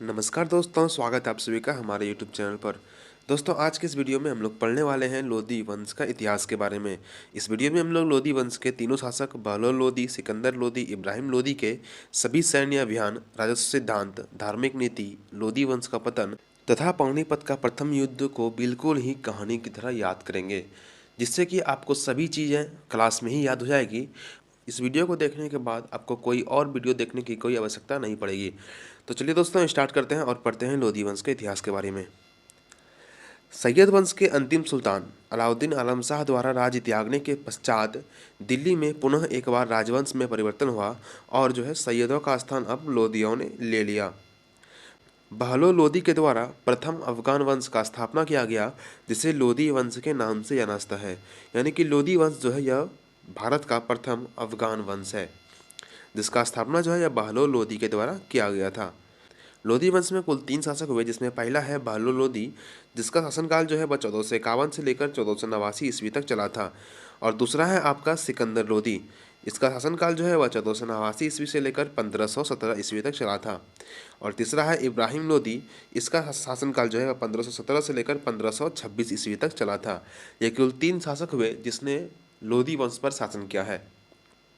नमस्कार दोस्तों, स्वागत है आप सभी का हमारे यूट्यूब चैनल पर। दोस्तों, आज के इस वीडियो में हम लोग पढ़ने वाले हैं लोदी वंश का इतिहास के बारे में। इस वीडियो में हम लोग लोदी वंश के तीनों शासक बहलोल लोदी, सिकंदर लोदी, इब्राहिम लोदी के सभी सैन्य अभियान, राजस्व सिद्धांत, धार्मिक नीति, लोदी वंश का पतन तथा पानीपत का प्रथम युद्ध को बिल्कुल ही कहानी की तरह याद करेंगे, जिससे कि आपको सभी चीज़ें क्लास में ही याद हो जाएगी। इस वीडियो को देखने के बाद आपको कोई और वीडियो देखने की कोई आवश्यकता नहीं पड़ेगी। तो चलिए दोस्तों, स्टार्ट करते हैं और पढ़ते हैं लोदी वंश के इतिहास के बारे में। सैयद वंश के अंतिम सुल्तान अलाउद्दीन आलम शाह द्वारा राज्य त्यागने के पश्चात दिल्ली में पुनः एक बार राजवंश में परिवर्तन हुआ और सैयदों का स्थान अब लोदियों ने ले लिया। बहलोल लोदी के द्वारा प्रथम अफगान वंश का स्थापना किया गया, जिसे लोदी वंश के नाम से जाना जाता है। यानी कि लोदी वंश यह भारत का प्रथम अफगान वंश है, जिसका स्थापना यह बहलोल लोदी के द्वारा किया गया था। लोदी वंश में कुल 3 शासक हुए, जिसमें पहला है बहलोल लोदी, जिसका शासनकाल वह 1451 से लेकर 1489 ईस्वी तक चला था। और दूसरा है आपका सिकंदर लोदी, इसका शासनकाल वह 1489 ईस्वी से लेकर 1517 ईस्वी तक चला था। और तीसरा है इब्राहिम लोदी, इसका शासनकाल वह 1517 से लेकर 1526 ईस्वी तक चला था। ये कुल 3 शासक हुए जिसने लोदी वंश पर शासन किया है।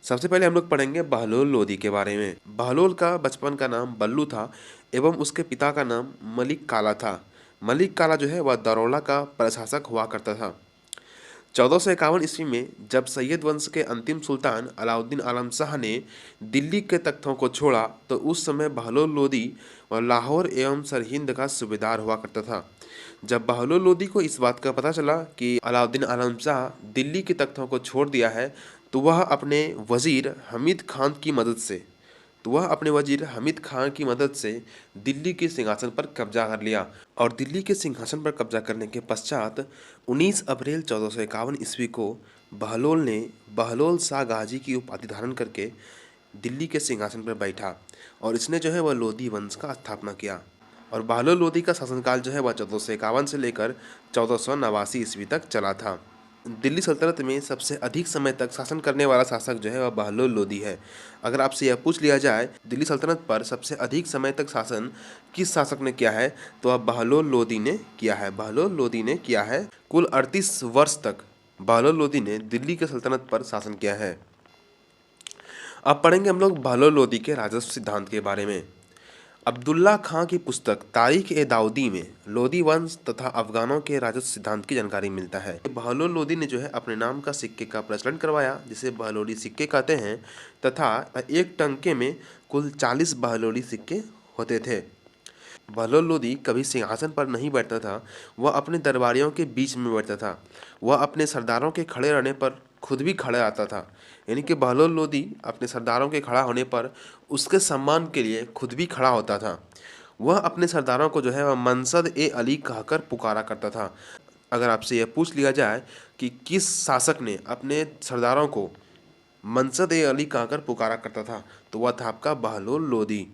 सबसे पहले हम लोग पढ़ेंगे बहलोल लोदी के बारे में। बहलोल का बचपन का नाम बल्लू था एवं उसके पिता का नाम मलिक काला था। मलिक काला वह दरौला का प्रशासक हुआ करता था। 1451 ईस्वी में जब सैयद वंश के अंतिम सुल्तान अलाउद्दीन आलम शाह ने दिल्ली के तख्तों को छोड़ा, तो उस समय बहलोल लोदी और लाहौर एवं सरहिंद का सूबेदार हुआ करता था। जब बहलोल लोदी को इस बात का पता चला कि अलाउद्दीन आलम शाह दिल्ली के तख्तों को छोड़ दिया है, तो वह अपने वजीर हमीद खान की मदद से दिल्ली के सिंहासन पर कब्जा कर लिया। और दिल्ली के सिंहासन पर कब्जा करने के पश्चात 19 अप्रैल 1451 ईस्वी को बहलोल ने बहलोल शाह गाजी की उपाधि धारण करके दिल्ली के सिंहासन पर बैठा और इसने वह लोदी वंश का स्थापना किया। और बहलोल लोदी का शासनकाल वह 1451 से लेकर 1489 ईस्वी तक चला था। दिल्ली सल्तनत में सबसे अधिक समय तक शासन करने वाला शासक वह बहलोल लोदी है। अगर आपसे यह पूछ लिया जाए दिल्ली सल्तनत पर सबसे अधिक समय तक शासन किस शासक ने किया है, तो अब बहलोल लोदी ने किया है। बहलोल लोदी ने किया है। कुल 38 वर्ष तक बहलोल लोदी ने दिल्ली के सल्तनत पर शासन किया है। अब पढ़ेंगे हम लोग बहलोल लोदी के राजस्व सिद्धांत के बारे में। अब्दुल्ला खां की पुस्तक तारीख ए दाऊदी में लोदी वंश तथा अफगानों के राजस्व सिद्धांत की जानकारी मिलता है। बहलोल लोदी ने अपने नाम का सिक्के का प्रचलन करवाया, जिसे बहलोली सिक्के कहते हैं, तथा एक टंके में कुल 40 बहलोली सिक्के होते थे। बहलोल लोदी कभी सिंहासन पर नहीं बैठता था, वह अपने दरबारियों के बीच में बैठता था। वह अपने सरदारों के खड़े रहने पर खुद भी खड़े आता था। यानी कि बहलोल लोदी अपने सरदारों के खड़ा होने पर उसके सम्मान के लिए खुद भी खड़ा होता था। वह अपने सरदारों को वह मनसद ए अली कहकर पुकारा करता था। अगर आपसे यह पूछ लिया जाए कि किस शासक ने अपने सरदारों को मनसद ए अली कहकर पुकारा करता था, तो वह था आपका बहलोल लोदी।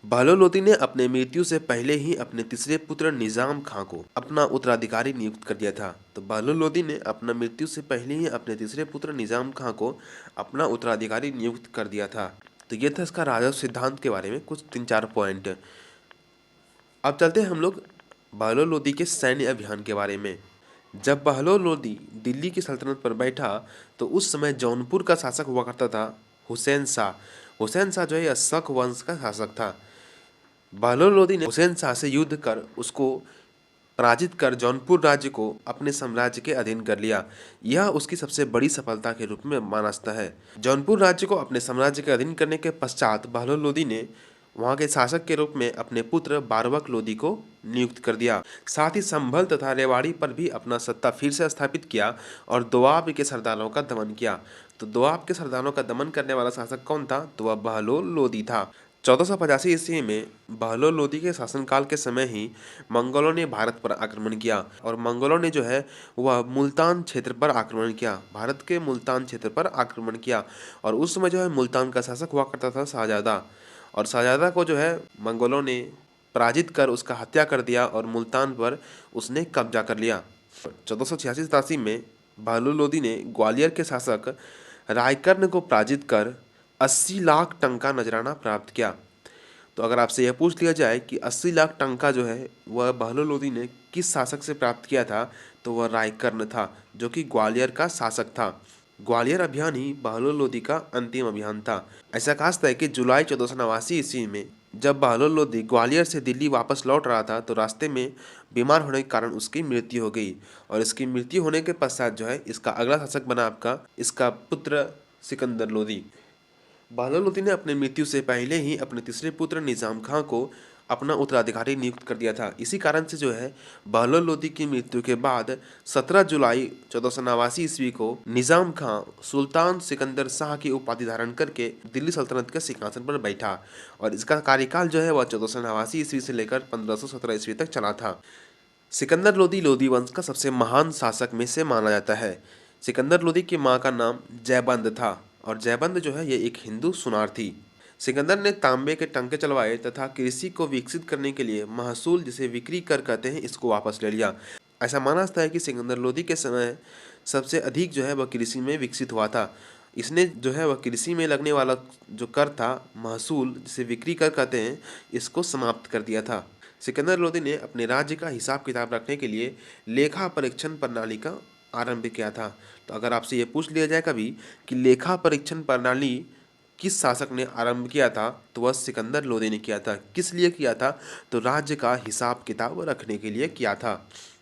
बहलोल लोदी ने अपने मृत्यु से पहले ही अपने तीसरे पुत्र निजाम खां को अपना उत्तराधिकारी नियुक्त कर दिया था। तो बहलोल लोदी ने अपना मृत्यु से पहले ही अपने तीसरे पुत्र निजाम खां को अपना उत्तराधिकारी नियुक्त कर दिया था। तो ये था इसका राजस्व सिद्धांत के बारे में कुछ 3-4 पॉइंट। अब चलते हैं हम लोग बहलोल लोदी के सैन्य अभियान के बारे में। जब बहलोल लोदी दिल्ली की सल्तनत पर बैठा, तो उस समय जौनपुर का शासक हुआ करता था हुसैन शाह। हुसैन शाह यह शक वंश का शासक था। बहलोल लोदी ने हुसैन शाह से युद्ध कर उसको पराजित कर जौनपुर राज्य को अपने साम्राज्य के अधीन कर लिया। यह उसकी सबसे बड़ी सफलता के रूप में माना जाता है। जौनपुर राज्य को अपने साम्राज्य के अधीन करने के पश्चात बहलोल लोदी ने वहां के शासक के रूप में अपने पुत्र बारबक लोदी को नियुक्त कर दिया। साथ ही संभल तथा रेवाड़ी पर भी अपना सत्ता फिर से स्थापित किया और दोआब के सरदारों का दमन किया। तो दोआब के सरदारों का दमन करने वाला शासक कौन था, तो वह बहलोल लोदी था। 1485 ईस्वी में बहलोल लोदी के शासनकाल के समय ही मंगोलों ने भारत पर आक्रमण किया और मंगोलों ने वह मुल्तान क्षेत्र पर आक्रमण किया। भारत के मुल्तान क्षेत्र पर आक्रमण किया और उस समय मुल्तान का शासक हुआ करता था शाहजादा। और शाहजादा को मंगोलों ने पराजित कर उसका हत्या कर दिया और मुल्तान पर उसने कब्जा कर लिया। 1486-87 में बहलोल लोदी ने ग्वालियर के शासक रायकर्ण को पराजित कर 80 लाख टंका नजराना प्राप्त किया। तो अगर आपसे यह पूछ लिया जाए कि 80 लाख टंका जो है वह बहलोल लोदी ने किस शासक से प्राप्त किया था, तो वह रायकर्ण था, जो कि ग्वालियर का शासक था। ग्वालियर अभियान ही बहलोल लोदी का अंतिम अभियान था। ऐसा कहा जाता है कि जुलाई 1489 ईस्वी में जब बहलोल लोदी ग्वालियर से दिल्ली वापस लौट रहा था, तो रास्ते में बीमार होने के कारण उसकी मृत्यु हो गई। और इसकी मृत्यु होने के पश्चात जो है इसका अगला शासक बना आपका इसका पुत्र सिकंदर लोदी। बहलोल लोदी ने अपनी मृत्यु से पहले ही अपने तीसरे पुत्र निजाम खां को अपना उत्तराधिकारी नियुक्त कर दिया था। इसी कारण से जो है बहलोल लोदी की मृत्यु के बाद 17 जुलाई 1489 ईस्वी को निजाम खां सुल्तान सिकंदर शाह की उपाधि धारण करके दिल्ली सल्तनत के सिंहासन पर बैठा। और इसका कार्यकाल जो है वह 1489 ईस्वी से लेकर 1517 ईस्वी तक चला था। सिकंदर लोदी लोदी वंश का सबसे महान शासक में से माना जाता है। सिकंदर लोदी की मां का नाम जयबंद था और जयबंद जो है ये एक हिंदू सुनार थी। सिकंदर ने तांबे के टंके चलवाए तथा कृषि को विकसित करने के लिए महसूल, जिसे बिक्री कर कहते हैं, इसको वापस ले लिया। ऐसा माना जाता है कि सिकंदर लोदी के समय सबसे अधिक जो है वह कृषि में विकसित हुआ था। इसने जो है वह कृषि में लगने वाला जो कर था, महसूल, जिसे बिक्री कर कहते हैं, इसको समाप्त कर दिया था। सिकंदर लोदी ने अपने राज्य का हिसाब किताब रखने के लिए लेखा परीक्षण प्रणाली का आरंभ किया था। तो अगर आपसे ये पूछ लिया जाए कभी कि लेखा परीक्षण प्रणाली किस शासक ने आरंभ किया था, तो वह सिकंदर लोदी ने किया था। किस लिए किया था? तो राज्य का हिसाब किताब रखने के लिए किया था।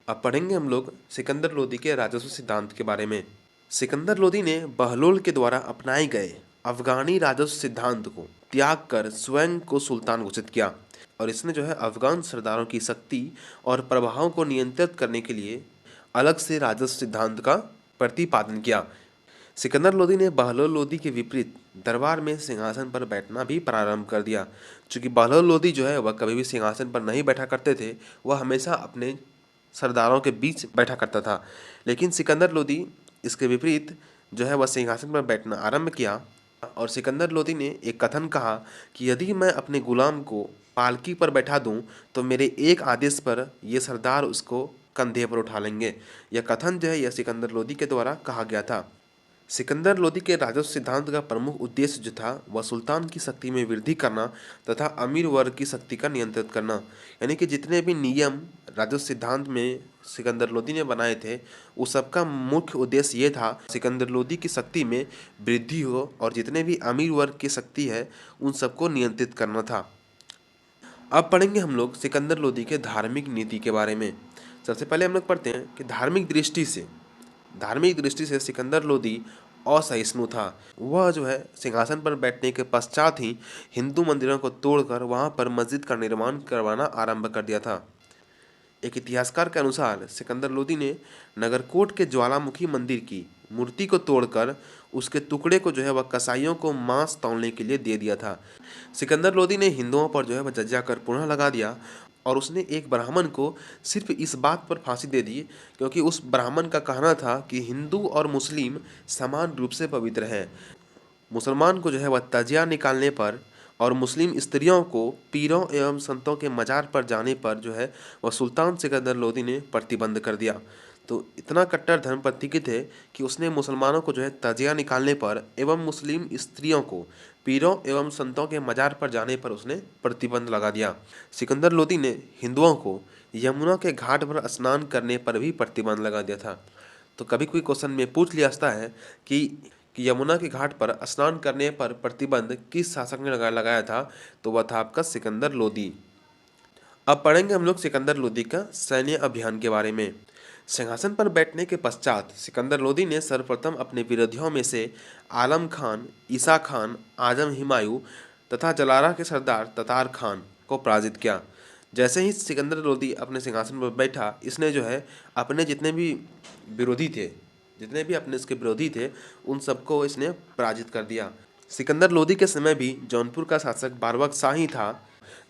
अब पढ़ेंगे हम लोग सिकंदर लोदी के राजस्व सिद्धांत के बारे में। सिकंदर लोदी ने बहलोल के द्वारा अपनाए गए अफगानी राजस्व सिद्धांत को त्याग कर स्वयं को सुल्तान घोषित किया। और इसने जो है अफगान सरदारों की शक्ति और प्रभाव को नियंत्रित करने के लिए अलग से राजस्व सिद्धांत का प्रतिपादन किया। सिकंदर लोदी ने बहलोल लोदी के विपरीत दरबार में सिंहासन पर बैठना भी प्रारंभ कर दिया। चूँकि बहलोल लोदी जो है वह कभी भी सिंहासन पर नहीं बैठा करते थे, वह हमेशा अपने सरदारों के बीच बैठा करता था। लेकिन सिकंदर लोदी इसके विपरीत जो है वह सिंहासन पर बैठना आरंभ किया। और सिकंदर लोदी ने एक कथन कहा कि यदि मैं अपने गुलाम को पालकी पर बैठा दूं, तो मेरे एक आदेश पर ये सरदार उसको कंधे पर उठा लेंगे। यह कथन जो है यह सिकंदर लोदी के द्वारा कहा गया था। सिकंदर लोदी के राजस्व सिद्धांत का प्रमुख उद्देश्य जो था वह सुल्तान की शक्ति में वृद्धि करना तथा अमीर वर्ग की शक्ति का नियंत्रित करना। यानी कि जितने भी नियम राजस्व सिद्धांत में सिकंदर लोदी ने बनाए थे, उस सबका मुख्य उद्देश्य ये था सिकंदर लोदी की शक्ति में वृद्धि हो और जितने भी अमीर वर्ग की शक्ति है उन सबको नियंत्रित करना था। अब पढ़ेंगे हम लोग सिकंदर लोदी के धार्मिक नीति के बारे में। सबसे पहले हम लोग पढ़ते हैं कि धार्मिक दृष्टि से सिकंदर लोदी असहिष्णु था। वह जो है सिंहासन पर बैठने के पश्चात ही हिंदू मंदिरों को तोड़कर वहां पर मस्जिद का निर्माण करवाना आरंभ कर दिया था। एक इतिहासकार के अनुसार सिकंदर लोदी ने नगरकोट के ज्वालामुखी मंदिर की मूर्ति को तोड़कर उसके टुकड़े को जो है वह कसाईयों को मांस तौलने के लिए दे दिया था। सिकंदर लोदी ने हिंदुओं पर जो है वह जजिया कर पुनः लगा दिया और उसने एक ब्राह्मण को सिर्फ इस बात पर फांसी दे दी क्योंकि उस ब्राह्मण का कहना था कि हिंदू और मुस्लिम समान रूप से पवित्र हैं। मुसलमान को जो है वह तजिया निकालने पर और मुस्लिम स्त्रियों को पीरों एवं संतों के मजार पर जाने पर जो है वह सुल्तान सिकंदर लोदी ने प्रतिबंध कर दिया। तो इतना कट्टर धर्मपंथी थे कि उसने मुसलमानों को जो है तजिया निकालने पर एवं मुस्लिम स्त्रियों को पीरों एवं संतों के मजार पर जाने पर उसने प्रतिबंध लगा दिया। सिकंदर लोदी ने हिंदुओं को यमुना के घाट पर स्नान करने पर भी प्रतिबंध लगा दिया था। तो कभी कोई क्वेश्चन में पूछ लिया जाता है कि यमुना के घाट पर स्नान करने पर प्रतिबंध किस शासक ने लगाया था, तो वह था आपका सिकंदर लोदी। अब पढ़ेंगे हम लोग सिकंदर लोदी का सैन्य अभियान के बारे में। सिंहासन पर बैठने के पश्चात सिकंदर लोदी ने सर्वप्रथम अपने विरोधियों में से आलम खान, ईसा खान, आजम हिमायू तथा जलारा के सरदार ततार खान को पराजित किया। जैसे ही सिकंदर लोदी अपने सिंहासन पर बैठा, इसने जो है अपने जितने भी इसके विरोधी थे उन सबको इसने पराजित कर दिया। सिकंदर लोदी के समय भी जौनपुर का शासक बारबक शाह ही था।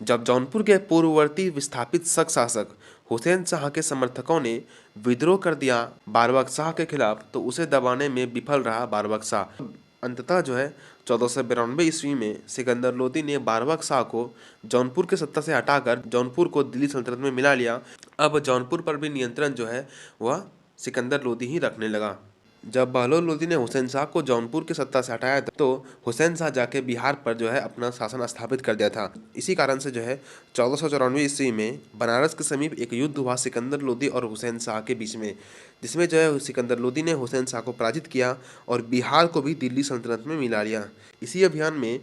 जब जौनपुर के पूर्ववर्ती विस्थापित शक शासक हुसैन शाह के समर्थकों ने विद्रोह कर दिया बारबक शाह के खिलाफ, तो उसे दबाने में विफल रहा बारबक शाह। अंततः जो है 1492 ईस्वी में सिकंदर लोदी ने बारबक शाह को जौनपुर के सत्ता से हटाकर जौनपुर को दिल्ली सल्तनत में मिला लिया। अब जौनपुर पर भी नियंत्रण जो है वह सिकंदर लोदी ही रखने लगा। जब बहलोल लोदी ने हुसैन शाह को जौनपुर की सत्ता से हटाया था, तो हुसैन शाह जाके बिहार पर जो है अपना शासन स्थापित कर दिया था। इसी कारण से जो है 1494 ईस्वी में बनारस के समीप एक युद्ध हुआ सिकंदर लोदी और हुसैन शाह के बीच में, जिसमें जो है सिकंदर लोदी ने हुसैन शाह को पराजित किया और बिहार को भी दिल्ली सल्तनत में मिला लिया। इसी अभियान में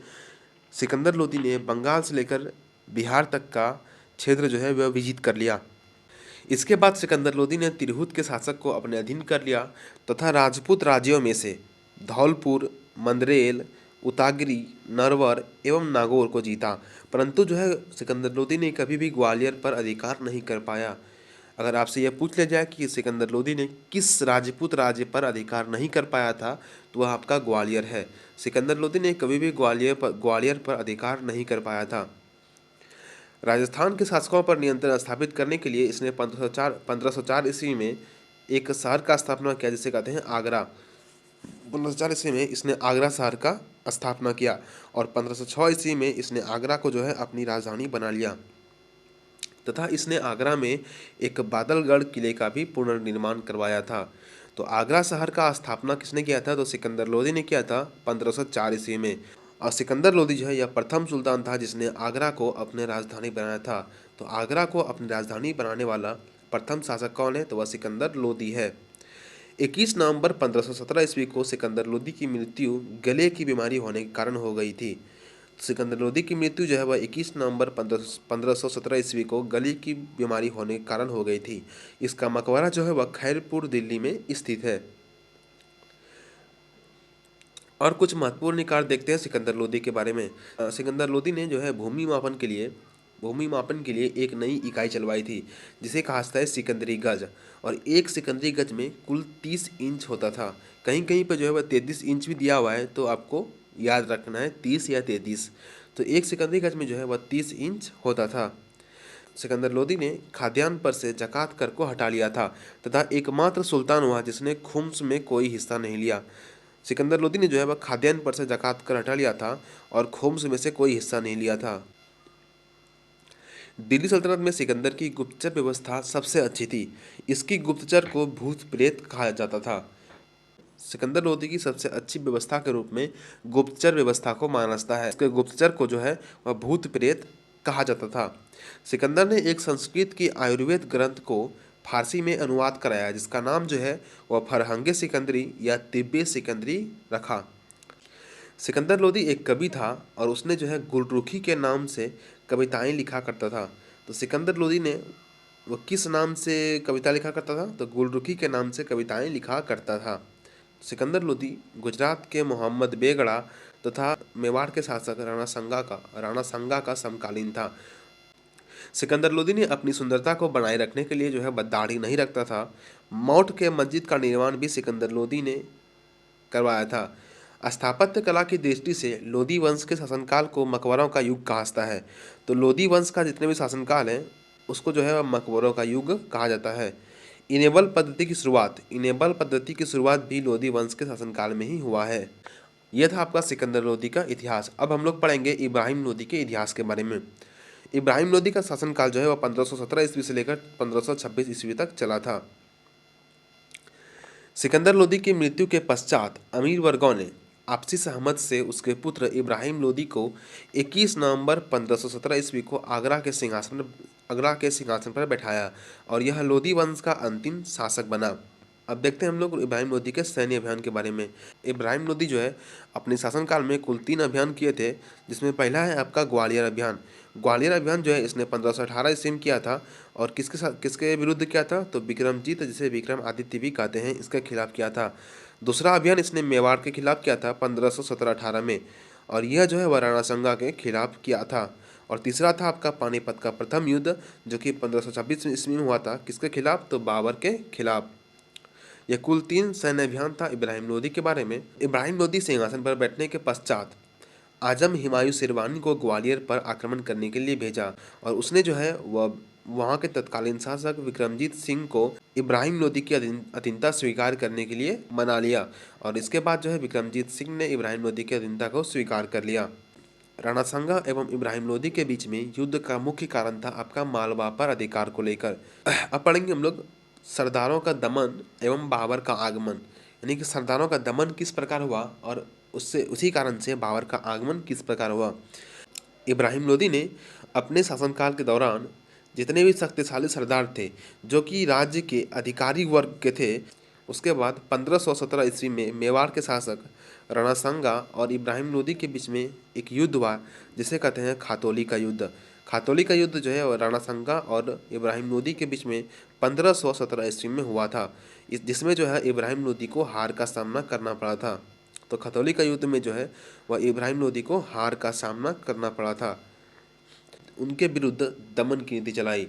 सिकंदर लोदी ने बंगाल से लेकर बिहार तक का क्षेत्र जो है वह विजित कर लिया। इसके बाद सिकंदर लोदी ने तिरहुत के शासक को अपने अधीन कर लिया तथा राजपूत राज्यों में से धौलपुर, मंदरेल, उतागरी, नरवर एवं नागौर को जीता, परंतु जो है सिकंदर लोदी ने कभी भी ग्वालियर पर अधिकार नहीं कर पाया। अगर आपसे यह पूछ लिया जाए कि सिकंदर लोदी ने किस राजपूत राज्य पर अधिकार नहीं कर पाया था, तो वह आपका ग्वालियर है। सिकंदर लोदी ने कभी भी ग्वालियर पर अधिकार नहीं कर पाया था। राजस्थान के शासकों पर नियंत्रण स्थापित करने के लिए इसने 1504 ईस्वी में एक शहर का स्थापना किया, जिसे कहते हैं आगरा। 1504 ईस्वी में इसने आगरा शहर का स्थापना किया और 1506 ईस्वी में इसने आगरा को जो है अपनी राजधानी बना लिया तथा इसने आगरा में एक बादलगढ़ किले का भी पुनर्निर्माण करवाया था। तो आगरा शहर का स्थापना किसने किया था? तो सिकंदर लोदी ने किया था 1504 ईस्वी में। और सिकंदर लोदी जो है यह प्रथम सुल्तान था जिसने आगरा को अपने राजधानी बनाया था। तो आगरा को अपनी राजधानी बनाने वाला प्रथम शासक कौन है? तो वह सिकंदर लोदी है। 21 नवंबर 1517 ईस्वी को सिकंदर लोदी की मृत्यु गले की बीमारी होने के कारण हो गई थी। सिकंदर लोदी की मृत्यु जो है वह 21 नवंबर 1517 ईस्वी को गले की बीमारी होने के कारण हो गई थी। इसका मकबरा जो है वह खैरपुर दिल्ली में स्थित है। और कुछ महत्वपूर्ण निकाय देखते हैं सिकंदर लोदी के बारे में। सिकंदर लोदी ने जो है भूमि मापन के लिए एक नई इकाई चलवाई थी, जिसे कहा जाता है सिकंदरी गज। और एक सिकंदरी गज में कुल 30 इंच होता था। कहीं कहीं पर जो है वह 33 इंच भी दिया हुआ है, तो आपको याद रखना है 30 या 33। तो एक सिकंदरी गज में जो है वह 30 इंच होता था। सिकंदर लोदी ने खाद्यान्न पर से जकात कर को हटा लिया था तथा एकमात्र सुल्तान हुआ जिसने खुम्स में कोई हिस्सा नहीं लिया। सिकंदर लोदी ने जो है वह खाद्यान्न पर से जकात कर हटा लिया था और खुम्स में से कोई हिस्सा नहीं लिया था। दिल्ली सल्तनत में सिकंदर की गुप्तचर व्यवस्था सबसे अच्छी थी। इसकी गुप्तचर को भूत प्रेत कहा जाता था। सिकंदर लोदी की सबसे अच्छी व्यवस्था के रूप में गुप्तचर व्यवस्था को माना जाता है। इसके गुप्तचर को जो है वह भूत प्रेत कहा जाता था। सिकंदर ने एक संस्कृत की आयुर्वेद ग्रंथ को फारसी में अनुवाद कराया, जिसका नाम जो है वह फरहंगे सिकंदरी या तिब्बे सिकंदरी रखा। सिकंदर लोदी एक कवि था और उसने जो है गुलरुखी के नाम से कविताएं लिखा करता था। तो सिकंदर लोदी ने वह किस नाम से कविता लिखा करता था? तो गुलरुखी के नाम से कविताएं लिखा करता था। सिकंदर लोदी गुजरात के मोहम्मद बेगड़ा तथा मेवाड़ के शासक राणा सांगा का समकालीन था। सिकंदर लोदी ने अपनी सुंदरता को बनाए रखने के लिए जो है दाढ़ी नहीं रखता था। मौट के मस्जिद का निर्माण भी सिकंदर लोदी ने करवाया था। स्थापत्य कला की दृष्टि से लोदी वंश के शासनकाल को मकबरों का युग कहा जाता है। तो लोदी वंश का जितने भी शासनकाल है उसको जो है मकबरों का युग कहा जाता है। इनेबल पद्धति की शुरुआत भी लोदी वंश के शासनकाल में ही हुआ है। यह था आपका सिकंदर लोदी का इतिहास। अब हम लोग पढ़ेंगे इब्राहिम लोदी के इतिहास के बारे में। इब्राहिम लोदी का शासनकाल जो है वह 1517 ईस्वी से लेकर 1526 ईस्वी तक चला था। सिकंदर लोदी की मृत्यु के पश्चात अमीर वर्गों ने आपसी सहमत से उसके पुत्र इब्राहिम लोदी को 21 नवंबर 1517 ईस्वी को आगरा के सिंहासन पर बैठाया और यह लोदी वंश का अंतिम शासक बना। अब देखते हैं हम लोग इब्राहिम लोदी के सैन्य अभियान के बारे में। इब्राहिम लोदी जो है अपने शासनकाल में कुल 3 अभियान किए थे, जिसमें पहला है आपका ग्वालियर अभियान। ग्वालियर अभियान जो है इसने 1518 ईस्वी में किया था और किसके विरुद्ध किया था? तो विक्रमजीत, जिसे विक्रम आदित्य भी कहते हैं, इसके खिलाफ किया था। दूसरा अभियान इसने मेवाड़ के खिलाफ किया था 1517-18 में और यह जो है वह राणा सांगा के खिलाफ किया था। और तीसरा था आपका पानीपत का प्रथम युद्ध, जो कि 1526 ईस्वी में हुआ था। किसके खिलाफ? तो बाबर के खिलाफ। यह कुल 3 सैन्य अभियान था इब्राहिम लोदी के बारे में। इब्राहिम लोदी सिंहासन पर बैठने के पश्चात आजम हुमायूं शेरवानी को ग्वालियर पर आक्रमण करने के लिए भेजा और उसने जो है वह वहाँ के तत्कालीन शासक विक्रमजीत सिंह को इब्राहिम लोदी की अधीनता स्वीकार करने के लिए मना लिया और इसके बाद जो है विक्रमजीत सिंह ने इब्राहिम लोदी की अधीनता को स्वीकार कर लिया। राणा सांगा एवं इब्राहिम लोदी के बीच में युद्ध का मुख्य कारण था आपका मालवा पर अधिकार को लेकर। अब पढ़ेंगे हम लोग सरदारों का दमन एवं बाबर का आगमन। यानी कि सरदारों का दमन किस प्रकार हुआ और उससे उसी कारण से बाबर का आगमन किस प्रकार हुआ। इब्राहिम लोदी ने अपने शासनकाल के दौरान जितने भी शक्तिशाली सरदार थे जो कि राज्य के अधिकारी वर्ग के थे, उसके बाद 1517 ईस्वी में मेवाड़ के शासक राणा सांगा और इब्राहिम लोदी के बीच में एक युद्ध हुआ जिसे कहते हैं खातौली का युद्ध। खातौली का युद्ध जो है वो राणा सांगा और इब्राहिम लोदी के बीच में 1517 ईस्वी में हुआ था, जिसमें जो है इब्राहिम लोदी को हार का सामना करना पड़ा था। तो खतौली का युद्ध में जो है वह इब्राहिम लोदी को हार का सामना करना पड़ा था। उनके विरुद्ध दमन की नीति चलाई।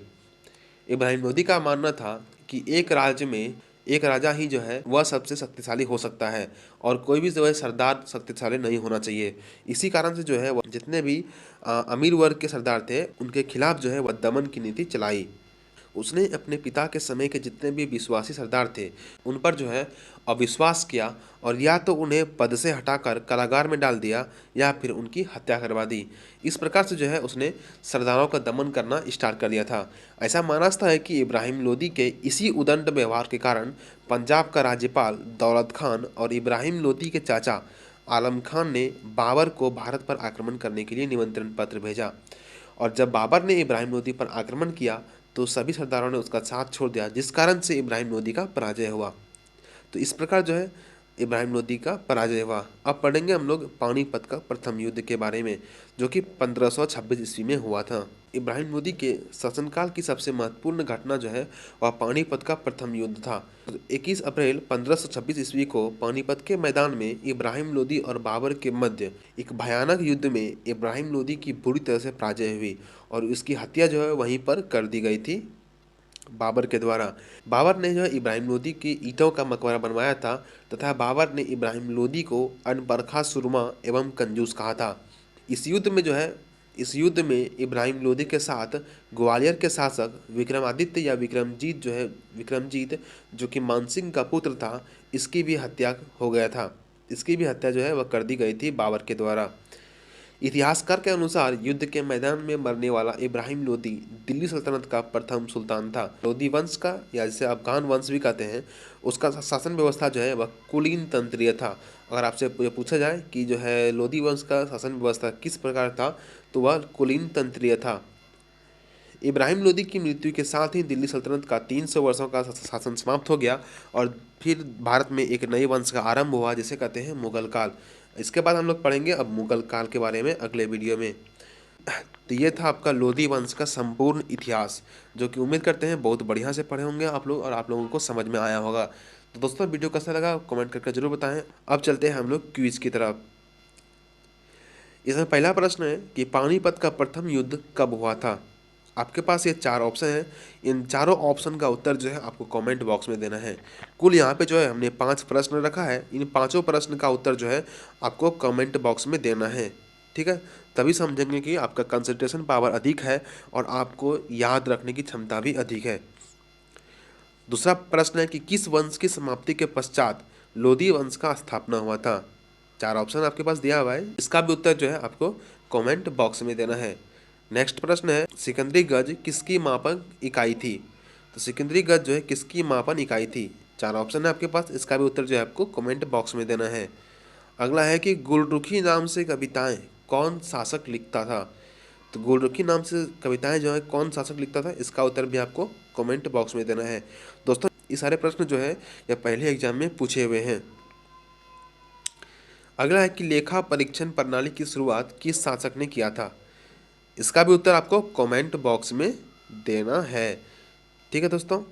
इब्राहिम लोदी का मानना था कि एक राज्य में एक राजा ही जो है वह सबसे शक्तिशाली हो सकता है और कोई भी जो है सरदार शक्तिशाली नहीं होना चाहिए। इसी कारण से जो है वह जितने भी अमीर वर्ग के सरदार थे उनके खिलाफ जो है वह दमन की नीति चलाई। उसने अपने पिता के समय के जितने भी विश्वासी सरदार थे उन पर जो है अविश्वास किया और या तो उन्हें पद से हटाकर कारागार में डाल दिया या फिर उनकी हत्या करवा दी। इस प्रकार से जो है उसने सरदारों का दमन करना स्टार्ट कर दिया था। ऐसा माना जाता है कि इब्राहिम लोदी के इसी उदंड व्यवहार के कारण पंजाब का राज्यपाल दौलत खान और इब्राहिम लोदी के चाचा आलम खान ने बाबर को भारत पर आक्रमण करने के लिए निमंत्रण पत्र भेजा। और जब बाबर ने इब्राहिम लोदी पर आक्रमण किया तो सभी सरदारों ने उसका साथ छोड़ दिया, जिस कारण से इब्राहिम लोदी का पराजय हुआ। तो इस प्रकार जो है इब्राहिम लोदी का पराजय हुआ। अब पढ़ेंगे हम लोग पानीपत का प्रथम युद्ध के बारे में जो कि 1526 ईस्वी में हुआ था। इब्राहिम लोदी के शासनकाल की सबसे महत्वपूर्ण घटना जो है वह पानीपत का प्रथम युद्ध था। 21 अप्रैल 1526 ईस्वी को पानीपत के मैदान में इब्राहिम लोदी और बाबर के मध्य एक भयानक युद्ध में इब्राहिम लोदी की बुरी तरह से पराजय हुई और उसकी हत्या जो है वहीं पर कर दी गई थी बाबर के द्वारा। बाबर ने जो है इब्राहिम लोदी की ईंटों का मकबरा बनवाया था तथा बाबर ने इब्राहिम लोदी को अनबरखा सुरमा एवं कंजूस कहा था। इस युद्ध में इब्राहिम लोदी के साथ ग्वालियर के शासक विक्रमादित्य या विक्रमजीत जो कि मानसिंह का पुत्र था, इसकी भी हत्या हो गया था। इसकी भी हत्या जो है वह कर दी गई थी बाबर के द्वारा। इतिहासकार के अनुसार युद्ध के मैदान में मरने वाला इब्राहिम लोदी दिल्ली सल्तनत का प्रथम सुल्तान था। लोदी वंश का या जिसे अफगान वंश भी कहते हैं उसका शासन व्यवस्था जो है वह कुलीन तंत्रीय था। अगर आपसे पूछा जाए कि जो है लोदी वंश का शासन व्यवस्था किस प्रकार था तो वह कुलीन तंत्रीय था। इब्राहिम लोदी की मृत्यु के साथ ही दिल्ली सल्तनत का 300 वर्षों का शासन समाप्त हो गया और फिर भारत में एक नए वंश का आरंभ हुआ जिसे कहते हैं मुगल काल। इसके बाद हम लोग पढ़ेंगे अब मुगल काल के बारे में अगले वीडियो में। तो ये था आपका लोदी वंश का संपूर्ण इतिहास जो कि उम्मीद करते हैं बहुत बढ़िया से पढ़े होंगे आप लोग और आप लोगों को समझ में आया होगा। तो दोस्तों वीडियो कैसा लगा कमेंट करके जरूर बताएं। अब चलते हैं हम लोग क्विज की तरफ। इसमें पहला प्रश्न है कि पानीपत का प्रथम युद्ध कब हुआ था। आपके पास ये 4 ऑप्शन हैं। इन चारों ऑप्शन का उत्तर जो है आपको कमेंट बॉक्स में देना है। कुल यहाँ पे जो है हमने 5 प्रश्न रखा है। इन पांचों प्रश्न का उत्तर जो है आपको कमेंट बॉक्स में देना है, ठीक है। तभी समझेंगे कि आपका कंसंट्रेशन पावर अधिक है और आपको याद रखने की क्षमता भी अधिक है। दूसरा प्रश्न है कि किस वंश की समाप्ति के पश्चात लोदी वंश का स्थापना हुआ था। 4 ऑप्शन आपके पास दिया हुआ है, इसका भी उत्तर जो है आपको कमेंट बॉक्स में देना है। नेक्स्ट प्रश्न है सिकंदरी गज किसकी मापन इकाई थी। तो सिकंदरी गज जो है किसकी मापन इकाई थी। 4 ऑप्शन है आपके पास, इसका भी उत्तर जो है आपको कमेंट बॉक्स में देना है। अगला है कि गुलरुखी नाम से कविताएं कौन शासक लिखता था। तो गुलरुखी नाम से कविताएं जो है कौन शासक लिखता था, इसका उत्तर भी आपको कमेंट बॉक्स में देना है। दोस्तों ये सारे प्रश्न जो है ये पहले एग्जाम में पूछे हुए हैं। अगला है कि लेखा परीक्षण प्रणाली की शुरुआत किस शासक ने किया था। इसका भी उत्तर आपको कमेंट बॉक्स में देना है, ठीक है दोस्तों।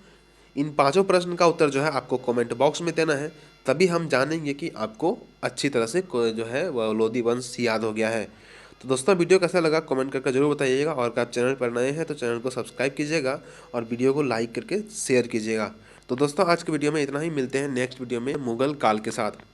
इन पांचों प्रश्न का उत्तर जो है आपको कमेंट बॉक्स में देना है, तभी हम जानेंगे कि आपको अच्छी तरह से जो है वह लोदी वंश याद हो गया है। तो दोस्तों वीडियो कैसा लगा कमेंट करके जरूर बताइएगा और अगर आप चैनल पर नए हैं तो चैनल को सब्सक्राइब कीजिएगा और वीडियो को लाइक करके शेयर कीजिएगा। तो दोस्तों आज के वीडियो में इतना ही, मिलते हैं नेक्स्ट वीडियो में मुगल काल के साथ।